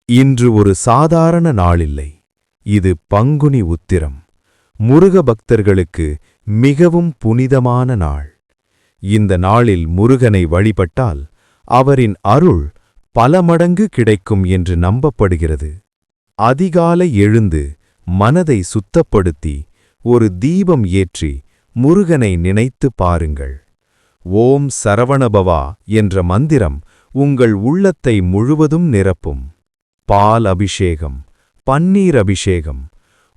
இன்று ஒரு சாதாரண நாளில்லை. இது பங்குனி உத்திரம், முருக பக்தர்களுக்கு மிகவும் புனிதமான நாள். இந்த நாளில் முருகனை வழிபட்டால் அவரின் அருள் பல மடங்கு கிடைக்கும் என்று நம்பப்படுகிறது. அதிகாலை எழுந்து மனதை சுத்தப்படுத்தி ஒரு தீபம் ஏற்றி முருகனை நினைத்து பாருங்கள். ஓம் சரவணபவா என்ற மந்திரம் உங்கள் உள்ளத்தை முழுவதும் நிரப்பும். பால் அபிஷேகம், பன்னீர் அபிஷேகம்,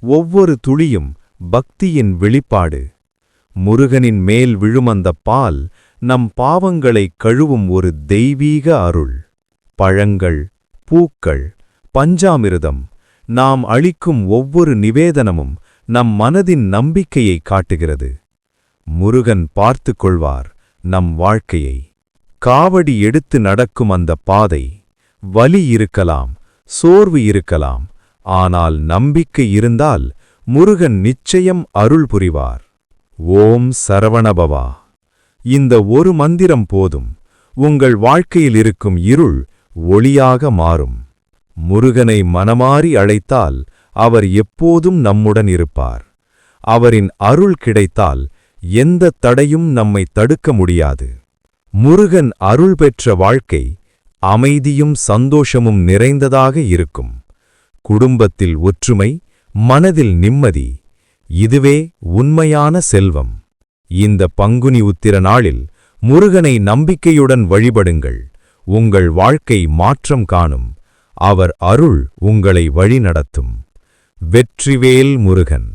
ஒவ்வொரு துளியும் பக்தியின் வெளிப்பாடு. முருகனின் மேல் விழுமந்தப் பால் நம் பாவங்களை கழுவும் ஒரு தெய்வீக அருள். பழங்கள், பூக்கள், பஞ்சாமிர்தம், நாம் அளிக்கும் ஒவ்வொரு நிவேதனமும் நம் மனதின் நம்பிக்கையை காட்டுகிறது. முருகன் பார்த்து கொள்வார் நம் வாழ்க்கையை. காவடி எடுத்து நடக்கும் அந்த பாதை வலி இருக்கலாம், சோர்வு இருக்கலாம், ஆனால் நம்பிக்கை இருந்தால் முருகன் நிச்சயம் அருள் புரிவார். ஓம் சரவணபவா. இந்த ஒரு மந்திரம் போதும், உங்கள் வாழ்க்கையில் இருக்கும் இருள் ஒளியாக மாறும். முருகனை மனமாறி அழைத்தால் அவர் எப்போதும் நம்முடன் இருப்பார். அவரின் அருள் கிடைத்தால் எந்த தடையும் நம்மை தடுக்க முடியாது. முருகன் அருள் பெற்ற வாழ்க்கை அமைதியும் சந்தோஷமும் நிறைந்ததாக இருக்கும். குடும்பத்தில் ஒற்றுமை, மனதில் நிம்மதி, இதுவே உண்மையான செல்வம். இந்த பங்குனி உத்திர நாளில் முருகனை நம்பிக்கையுடன் வழிபடுங்கள். உங்கள் வாழ்க்கை மாற்றம் காணும். அவர் அருள் உங்களை வழிநடத்தும். வெற்றிவேல் முருகன்.